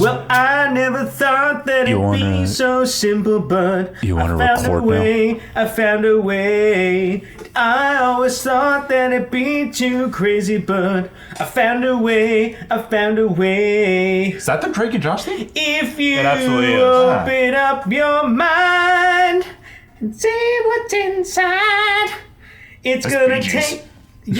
Well, I never thought that it'd be so simple, but I found a way. I found a way. I always thought that it'd be too crazy, but I found a way. I found a way. Is that the Drake and Josh thing? If you open up your mind and see what's inside, it's gonna take.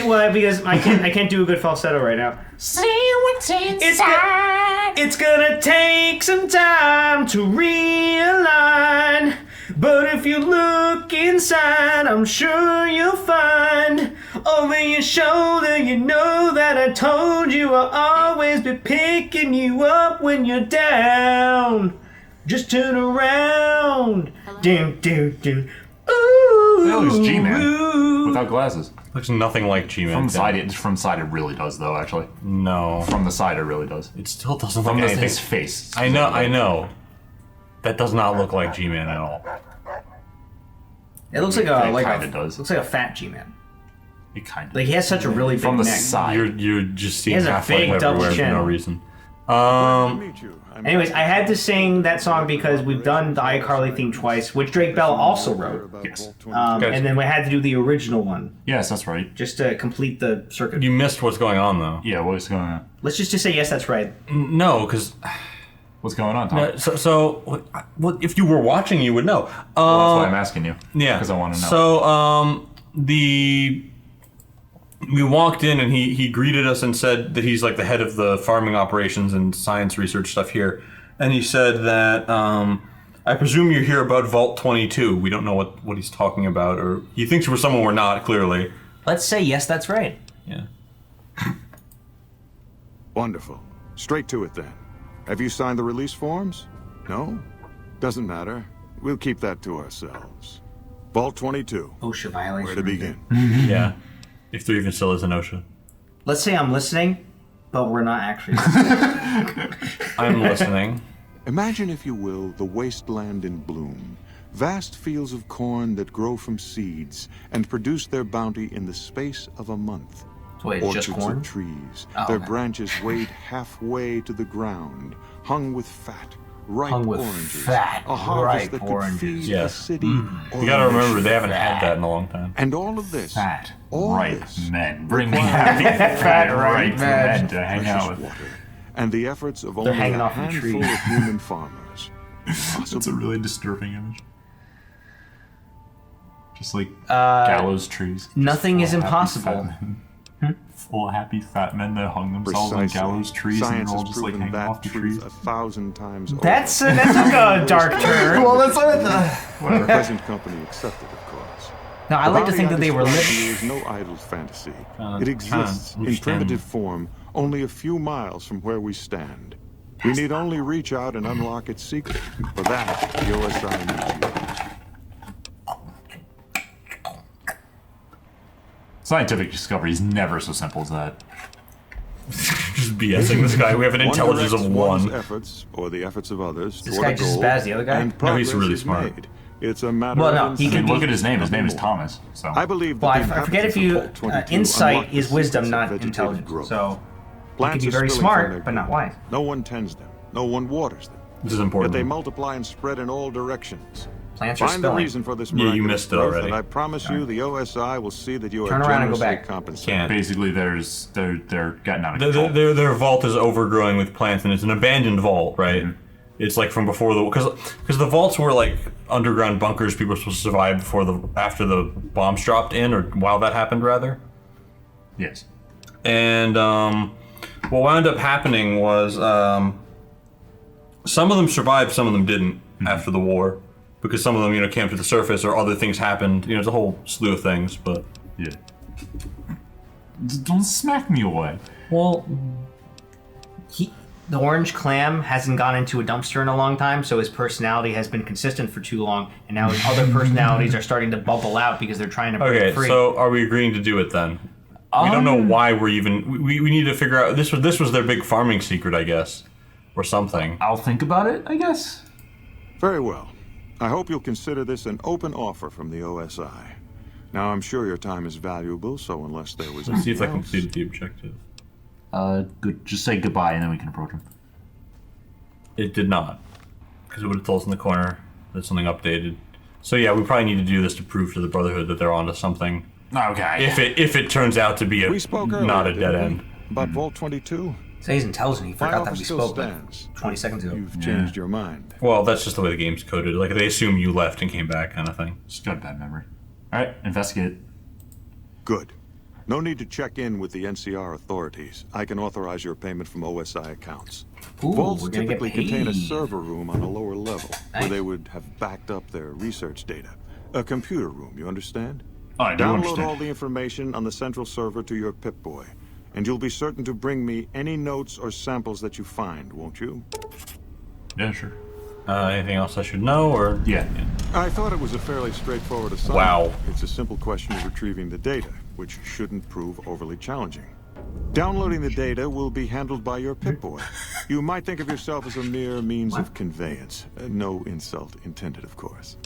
Well, because I can't do a good falsetto right now. See what's inside. It's gonna take some time to realign. But if you look inside, I'm sure you'll find over your shoulder, you know that I told you I'll always be picking you up when you're down. Just turn around. Doom, doom, doom. Ooh. That looks G-Man without glasses. Looks nothing like G-Man. From the side, it really does, though. Actually, no. From the side, it really does. It still doesn't look like his face. I know. That does not look like G-Man at all. It looks like a does. Looks like a fat G-Man. It kind of. Like he has such a really big from the neck. side. You're just seeing he has a big double chin for no reason. Anyways, I had to sing that song because we've done the iCarly theme twice, which Drake Bell also wrote. Yes. And then we had to do the original one. Yes, that's right. Just to complete the circuit. You missed what's going on, though. Yeah, what's going on? Let's just say yes, that's right. No, because... What's going on, Tom? So, if you were watching, you would know. Well, that's why I'm asking you. Yeah. Because I want to know. So, we walked in and he greeted us and said that he's like the head of the farming operations and science research stuff here. And he said that, I presume you're here about Vault 22. We don't know what he's talking about, or he thinks we're someone we're not, clearly. Let's say yes, that's right. Yeah. Wonderful. Straight to it then. Have you signed the release forms? No? Doesn't matter. We'll keep that to ourselves. Vault 22. OSHA violation. Where to begin? Yeah. If there even still is an OSHA. Let's say I'm listening, but we're not actually listening. I'm listening. Imagine, if you will, the wasteland in bloom. Vast fields of corn that grow from seeds and produce their bounty in the space of a month. Wait, Orchards just corn? of trees, Oh, their okay. branches weighed halfway to the ground, hung with fat, ripe oranges. A harvest that could feed a city. Or You gotta a remember, nation. they haven't had that in a long time. And all of this, Fat, all ripe this men. Bring me happy, fat, ripe men to hang out with. water, and the efforts of only hanging a off the handful trees. of human farmers. It's a really disturbing image. Just like gallows trees. Nothing is Full of happy impossible. fat men. Full of happy fat men that hung themselves on gallows trees and Science they're all has just like proven hanging that off the truth trees. 1,000 times over. That took a dark turn. Well, that's Well, the present company accepted, of course. No, I like to think that they were living. living. Is no idle fantasy. It exists in primitive form only a few miles from where we stand. We need only reach out and unlock its secret. For that, the OSI needs you. Scientific discovery is never so simple as that. Just BSing this guy. We have an intelligence of One's one. efforts or the efforts of others. This toward guy a just as goal, bad as the other guy? and No, he's progress really is smart. made. It's a matter Well, of no, he I can mean, be- look at his name. His name is nothing more. Thomas. So I believe Well, that the I forget if inhabitants you of Vault 22 insight unlock the is wisdom, secrets of not vegetative intelligence. growth. So you Plants can be are very spilling from their smart, but not growth. wise. No one tends them. No one waters them. This is Yet important. they multiply and spread in all directions. Plants are Find the spilling. reason for this Yeah, you miraculous missed it growth, already. and I promise you, the OSI will see that you Turn are around and go generously back. compensated. Can't. basically, they're getting out of control. Their vault is overgrowing with plants, and it's an abandoned vault, right? Mm-hmm. It's like from before the because the vaults were like underground bunkers people were supposed to survive after the bombs dropped in, or while that happened rather. Yes. And what wound up happening was some of them survived, some of them didn't after the war, because some of them came to the surface or other things happened. It's a whole slew of things, but Yeah. Don't smack me away. well. The Orange Clam hasn't gone into a dumpster in a long time, so his personality has been consistent for too long, and now his other personalities are starting to bubble out because they're trying to break Okay, free. so are we agreeing to do it then? We don't know why we're even. We need to figure out. This was their big farming secret, I guess, or something. I'll think about it, I guess. Very well. I hope you'll consider this an open offer from the OSI. Now, I'm sure your time is valuable, so unless there was Let's see if I anything else- completed the objective. Good. Just say goodbye and then we can approach him. It did not. Because it would have told us in the corner that something updated. So yeah, we probably need to do this to prove to the Brotherhood that they're onto something. Okay. If it turns out to be not a dead end. About Vault 22? So he's intelligent. He My forgot that offer we still spoke like stands. 20 seconds ago. You've changed your mind. Well, that's just the way the game's coded. Like, they assume you left and came back kind of thing. Just got a bad memory. Alright, investigate. Good. No need to check in with the NCR authorities. I can authorize your payment from OSI accounts. Ooh, Vaults we're gonna get typically contain a paid. server room on a lower level Nice. where they would have backed up their research data. A computer room, you understand? Oh, I do Download understand. all the information on the central server to your Pip-Boy, and you'll be certain to bring me any notes or samples that you find, won't you? Yeah, sure. Anything else I should know, or? Yeah. I thought it was a fairly straightforward assignment. Wow. It's a simple question of retrieving the data, which shouldn't prove overly challenging. Downloading the data will be handled by your Pip-Boy. You might think of yourself as a mere means of conveyance. No insult intended, of course.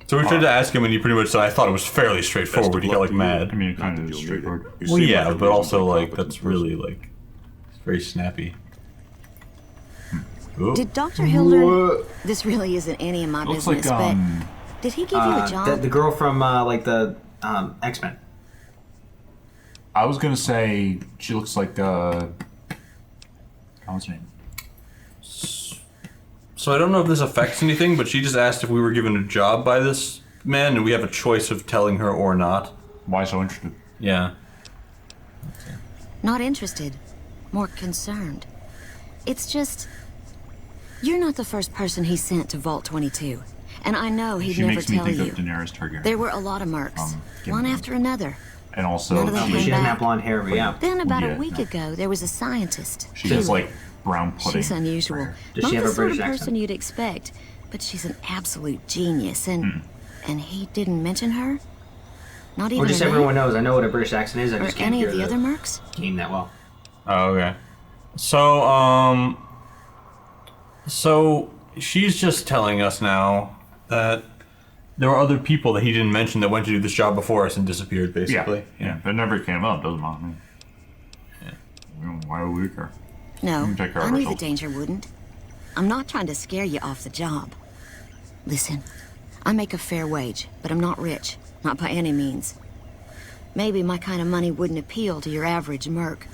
So we tried to ask him, and he pretty much said, I thought it was fairly Best straightforward. of He got, luck like, to you. mad. I mean, it Not kind that of you'll need straightforward. it. You Well, seem yeah, like a but also, reasonably like, competent that's really, person. like, it's very snappy. Ooh. Did Dr. Hilder... This really isn't any of my Looks business, like, but... Did he give you a job? The girl from, like, the X-Men. I was gonna say she looks like what's her name? So I don't know if this affects anything, but she just asked if we were given a job by this man, and we have a choice of telling her or not. Why so interested? Yeah. Not interested. More concerned. It's just... You're not the first person he sent to Vault 22. And I know he'd She never makes me tell think you. of Daenerys Targaryen. There were a lot of mercs. Game One of after another. And also, None of them She came doesn't back. have blonde hair, but yeah. Then about Yeah, a week no. ago, there was a scientist. she has Keely. like brown pudding. She's unusual. Does Not she have the a sort of British person accent? you'd expect, but she's an absolute genius. And he didn't mention her. Not even Or just a name? everyone knows. I know what a British accent is. I Or just can't any hear of the other mercs. game that well. Oh, okay. So, so she's just telling us now that there were other people that he didn't mention that went to do this job before us and disappeared, basically. Yeah. That never came up, doesn't matter. Yeah. Why would we care? No, We can take care of I knew the ourselves. danger wouldn't. I'm not trying to scare you off the job. Listen, I make a fair wage, but I'm not rich. Not by any means. Maybe my kind of money wouldn't appeal to your average merc.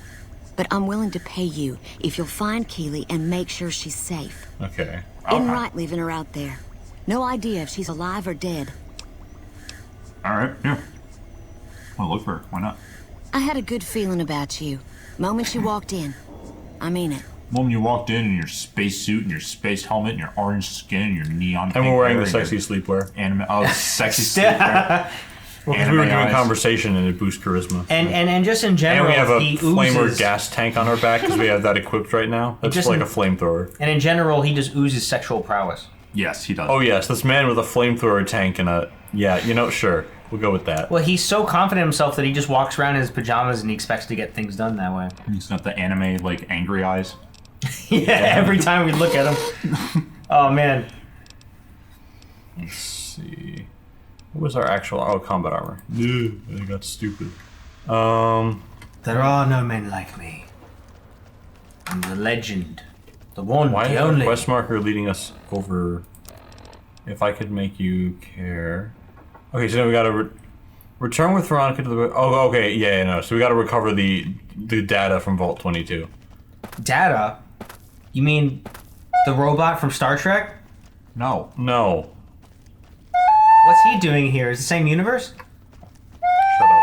But I'm willing to pay you if you'll find Keely and make sure she's safe. Okay. Isn't right leaving her out there. No idea if she's alive or dead. Alright, yeah. Well, look for her. Why not? I had a good feeling about you. Moment you walked in. I mean it. When you walked in your space suit and your space helmet and your orange skin and your neon And we're wearing the hair sexy and sleepwear. your anime. Oh, sexy sleepwear. Because we were doing eyes. conversation and it boosts charisma. And just in And general, we have a he flamer oozes. gas tank on our back because we have that equipped right now. That's just like in- a flamethrower. And in general, he just oozes sexual prowess. Yes, he does. Oh yes, this man with a flamethrower tank and a sure, we'll go with that. Well, he's so confident in himself that he just walks around in his pajamas and he expects to get things done that way. He's got the anime, like, angry eyes. Yeah, every time we look at him. Oh man. Let's see. What was our actual combat armor? Yeah, I got stupid. There are no men like me. I'm the legend. The one, Why the is only. the quest marker leading us over? If I could make you care. Okay, so now we gotta return with Veronica to the. Oh, okay, yeah, no. So we gotta recover the data from Vault 22. Data? You mean the robot from Star Trek? No. No. What's he doing here? Is it the same universe? Shut up.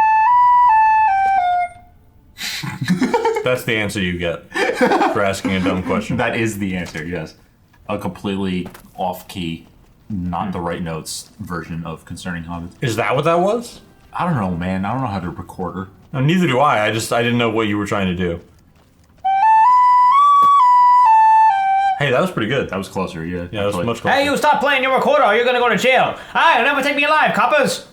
That's the answer you get for asking a dumb question. That is the answer, yes. A completely off-key, not the right notes version of Concerning Hobbits. Is that what that was? I don't know, man. I don't know how to record her. No, neither do I. I didn't know what you were trying to do. Hey, that was pretty good. That was closer, yeah. Yeah, that was much closer. Hey, you stop playing your recorder or you're gonna go to jail. Aye, never take me alive, coppers.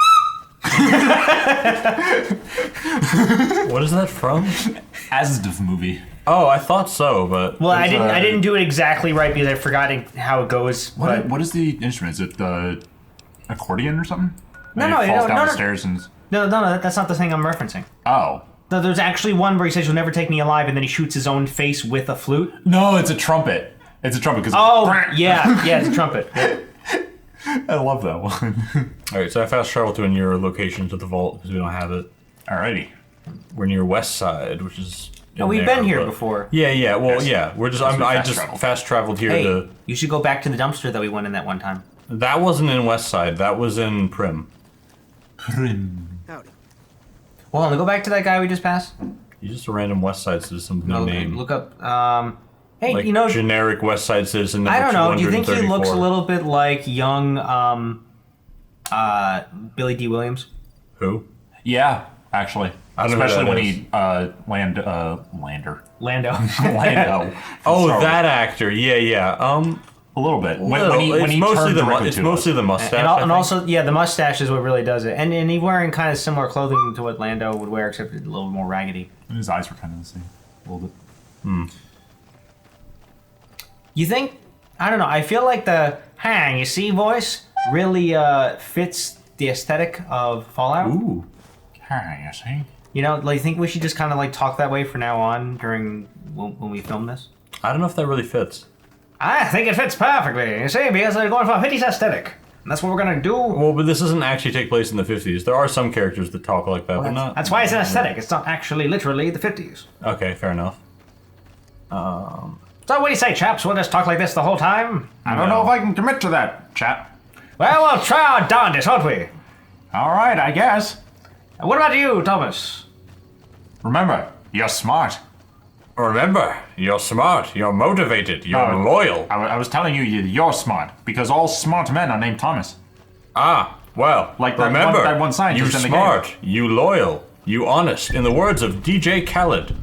What is that from? Asdf movie. Oh, I thought so, but Well, I didn't do it exactly right because I forgot how it goes. But What is the instrument? Is it the accordion or something? No, And no, he falls no, down no, the no. stairs and... no, that's not the thing I'm referencing. Oh. There's actually one where he says you'll never take me alive, and then he shoots his own face with a flute. No, it's a trumpet. It's a trumpet because. Oh, yeah, it's a trumpet. I love that one. All right, so I fast traveled to a nearer location to the vault because we don't have it. Alrighty. We're near West Side, which is. No, we've been here before. Yeah. Well, Yes. yeah. We're just. Yes, we I fast just traveled. fast traveled here Hey, to. you should go back to the dumpster that we went in that one time. That wasn't in West Side. That was in Prim. Prim. Howdy. Well, hold on, go back to that guy we just passed. He's just a random West Side citizen with no name. Look up. Hey, Like you know, generic West Side citizen. Number I don't know. Do you think he looks a 234. little bit like young Billy D. Williams? Who? Yeah, actually. I don't know who Especially that when is. he Lander. Lando. Lando. Oh, Sorry. that actor. Yeah. A little bit. It's mostly the mustache. and I think. also, yeah, the mustache is what really does it. And he's wearing kind of similar clothing to what Lando would wear, except a little more raggedy. And his eyes were kind of the same. A little bit. You think? I don't know. I feel like the "hang, you see" voice really fits the aesthetic of Fallout. Ooh. Hi, you see? You know, like, think we should just kind of like talk that way from now on during when we film this. I don't know if that really fits. I think it fits perfectly. You see, because they're going for a 50s aesthetic, and that's what we're gonna do. Well, but this doesn't actually take place in the 50s. There are some characters that talk like that, but not. That's why it's an aesthetic. It's not actually literally the 50s. Okay, fair enough. So what do you say, chaps? We'll just talk like this the whole time? I don't know if I can commit to that, chap. Well, we'll try our darndest, won't we? Alright, I guess. What about you, Thomas? Remember, you're smart. Remember, you're smart, you're motivated, you're Oh. loyal. I was telling you, you're smart. Because all smart men are named Thomas. Ah, well, Like that remember, that one scientist you in the smart, you loyal, you honest. In the words of DJ Khaled.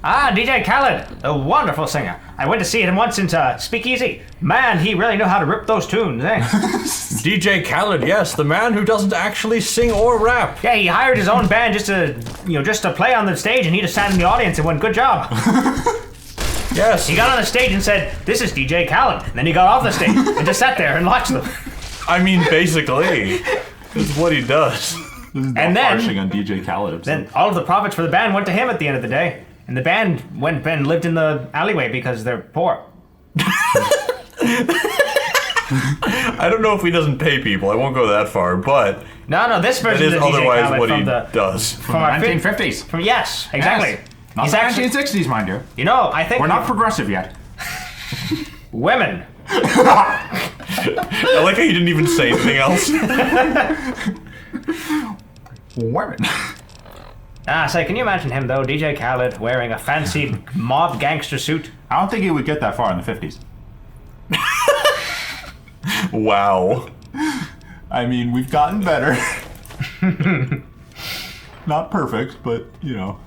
Ah, DJ Khaled, a wonderful singer. I went to see him once in Speakeasy. Man, he really knew how to rip those tunes, eh? DJ Khaled, yes, the man who doesn't actually sing or rap. Yeah, he hired his own band just to play on the stage, and he just sat in the audience and went, "Good job." Yes. He got on the stage and said, "This is DJ Khaled." And then he got off the stage and just sat there and watched them. I mean, basically, that's what he does. And then, Harshing on DJ Khaled. then all of the profits for the band went to him at the end of the day. And the band went and lived in the alleyway because they're poor. I don't know if he doesn't pay people. I won't go that far, but No, this it version is of DJ otherwise Khaled what from he the does. from our 1950s. From yes, exactly. Yes. Not He's the actually, 1960s, mind you. you know, I think We're not progressive yet. women. I like how you didn't even say anything else. Women. Say, can you imagine him though, DJ Khaled, wearing a fancy mob gangster suit? I don't think he would get that far in the 50s. Wow. I mean, we've gotten better. Not perfect, but, you know,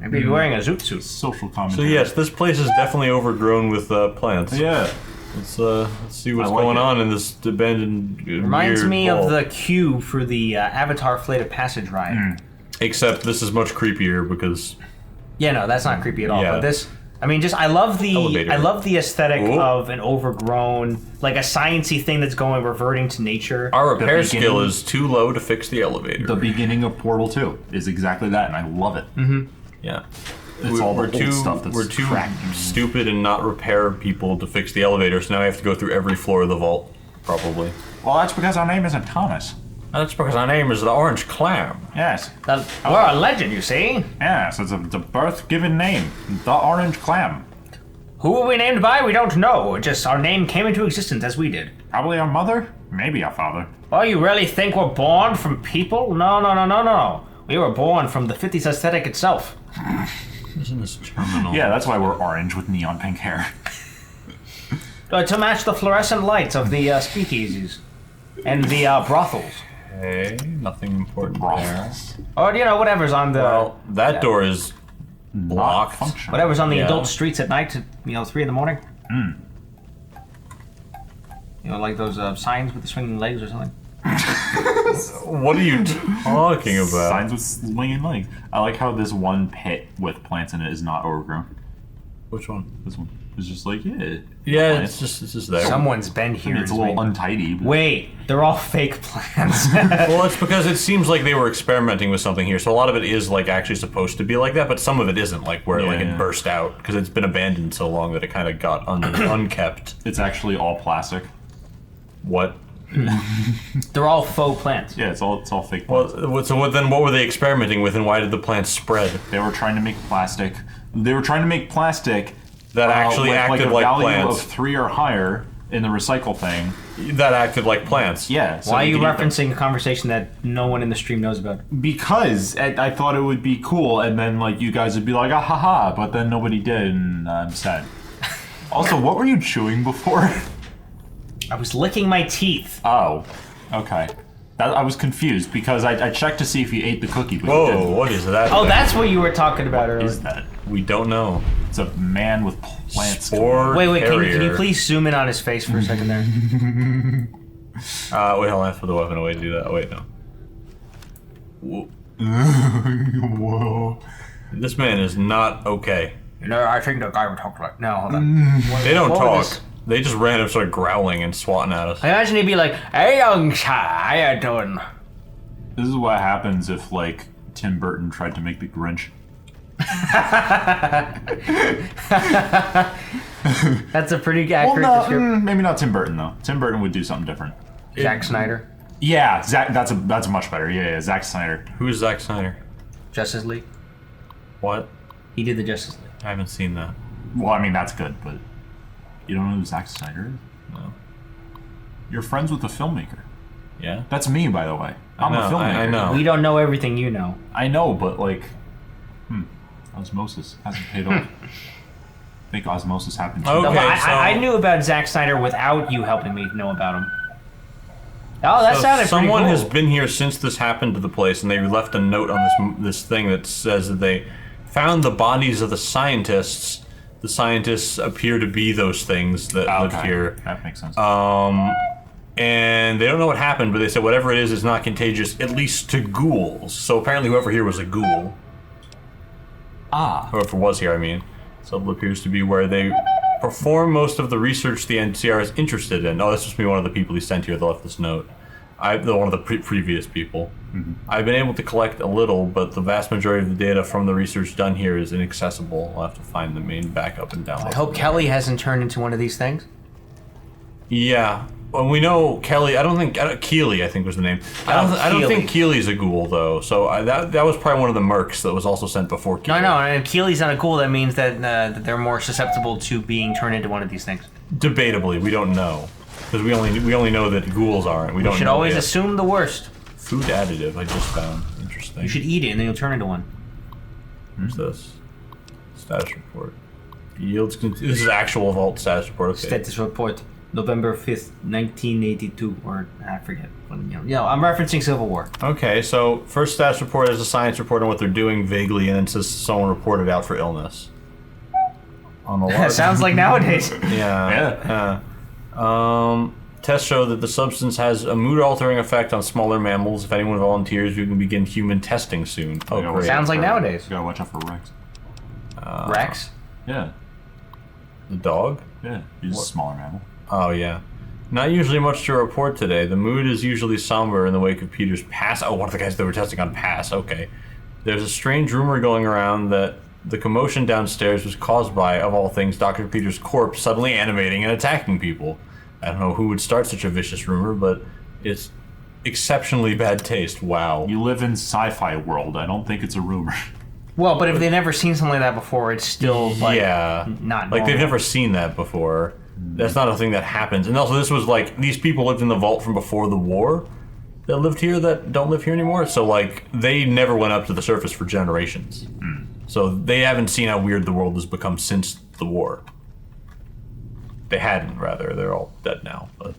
Maybe he's wearing a zoot suit. social So commentary. yes, this place is definitely overgrown with plants. Yeah. Let's see what's I like going it. on in this abandoned. Reminds weird me vault. of the queue for the Avatar Flight of Passage ride. Except this is much creepier because Yeah, no, that's not creepy at all. Yeah. But this, I mean, just I love Elevator. the aesthetic Ooh. of an overgrown, like a sciencey thing that's reverting to nature. our repair beginning- skill is too low to fix the elevator. The beginning of Portal 2 is exactly that, and I love it. yeah. It's all the we're old too stuff that's we're too cracked. stupid and not repair people to fix the elevator. So now I have to go through every floor of the vault, probably. Well, that's because our name isn't Thomas. That's because our name is the Orange Clam. Yes. We're a legend, you see. Yes, it's a birth-given name. The Orange Clam. Who were we named by? We don't know. Just our name came into existence as we did. Probably our mother? Maybe our father. Oh, you really think we're born from people? No. We were born from the 50s aesthetic itself. Isn't this terminal? Yeah, that's why we're orange with neon pink hair. To match the fluorescent lights of the speakeasies and the brothels. Okay, nothing important there. Brothels. Or, whatever's on the... Well, that door is Not blocked. functional. Whatever's on the Yeah. adult streets at night, 3 in the morning. Like those signs with the swinging legs or something. What are you talking about? Signs with swinging legs. I like how this one pit with plants in it is not overgrown. Which one? This one. It's just like, yeah. Yeah, it's just there. Someone's been here. It's a little untidy. But... Wait, they're all fake plants. Well, it's because it seems like they were experimenting with something here. So a lot of it is like actually supposed to be like that, but some of it isn't, like where it burst out because it's been abandoned so long that it kind of got unkept. It's actually all plastic. What? They're all faux plants. Yeah, it's all fake plants. Well, so then what were they experimenting with, and why did the plants spread? They were trying to make plastic. They were trying to make plastic that actually acted like value plants. Of 3 or higher in the recycle thing. That acted like plants. Yeah. So why are you referencing a conversation that no one in the stream knows about? Because I thought it would be cool, and then like you guys would be like, ah ha ha, but then nobody did, and I'm sad. Also, what were you chewing before? I was licking my teeth. Oh, okay. I was confused because I checked to see if you ate the cookie, but you didn't. What is that? Oh, that's what you were talking about earlier. What is that? We don't know. It's a man with plants. Spore Wait, can carrier. you please zoom in on his face for a second there? Wait, hold on, I have to put the weapon away to do that. Wait, no. Whoa. This man is not okay. You know, I think the guy would talk like... No, hold on. They don't What talk. was this? They just ran up, started growling and swatting at us. I imagine he'd be like, "Hey, young chai, how you doing?" This is what happens if, like, Tim Burton tried to make the Grinch. That's a pretty accurate description. Maybe not Tim Burton, though. Tim Burton would do something different. Zack Snyder, Yeah, Zack. That's much better. Yeah, Zack Snyder. Who is Zack Snyder? Justice League. What? He did the Justice League. I haven't seen that. Well, I mean, that's good, but you don't know who Zack Snyder is? No. You're friends with the filmmaker. Yeah? That's me, by the way. I'm a filmmaker. I know. We don't know everything you know. I know, but like, osmosis hasn't paid off. I think osmosis happened too. Okay. No, but so- I knew about Zack Snyder without you helping me know about him. Oh, that sounded pretty Someone cool. has been here since this happened to the place, and they left a note on this thing that says that they found the bodies of the scientists. The scientists appear to be those things that live here. That makes sense. And they don't know what happened, but they said whatever it is not contagious, at least to ghouls. So apparently whoever here was a ghoul. Whoever was here, I mean. So it appears to be where they perform most of the research the NCR is interested in. Oh, this must be one of the people he sent here that left this note. One of the previous people. Mm-hmm. I've been able to collect a little, but the vast majority of the data from the research done here is inaccessible. I'll have to find the main backup and download. I hope Kelly hasn't turned into one of these things. Yeah. Well, we know Kelly. Keely, I think was the name. I don't think Keely's a ghoul though. So that was probably one of the mercs that was also sent before Keely. No, and Keely's not a ghoul. That means that they're more susceptible to being turned into one of these things. Debatably, we don't know because we only know that ghouls aren't. We don't. You should know always yet. assume the worst. Food additive. I just found interesting. You should eat it, and then you'll turn into one. Where's this? Status report. Yields. This is actual vault status report. Okay. Status report, November 5th, 1982, or I forget. I'm referencing Civil War. Okay, so first status report is a science report on what they're doing vaguely, and then it says someone reported out for illness. On the large. Sounds like nowadays. Yeah. Tests show that the substance has a mood-altering effect on smaller mammals. If anyone volunteers, we can begin human testing soon. Oh, great. Sounds like nowadays. You gotta watch out for Rex. Rex? Yeah. The dog? Yeah. He's a smaller mammal. Oh, yeah. Not usually much to report today. The mood is usually somber in the wake of Peter's pass. Oh, one of the guys that were testing on pass. Okay. There's a strange rumor going around that the commotion downstairs was caused by, of all things, Dr. Peter's corpse suddenly animating and attacking people. I don't know who would start such a vicious rumor, but it's exceptionally bad taste. Wow. You live in sci-fi world. I don't think it's a rumor. Well, but if they've never seen something like that before, it's still not like normal. they've never seen that before. That's not a thing that happens. And also, this was like these people lived in the vault from before the war that lived here that don't live here anymore. So like they never went up to the surface for generations. So they haven't seen how weird the world has become since the war. They hadn't, rather. They're all dead now. But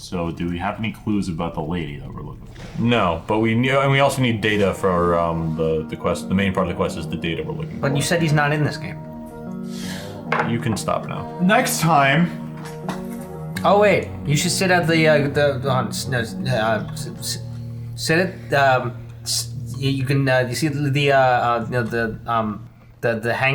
So, do we have any clues about the lady that we're looking for? no, but we also need data for the quest. The main part of the quest is the data we're looking for. But you said he's not in this game. You can stop now. Next time. Oh wait, you should sit at sit it. You can you see the hang.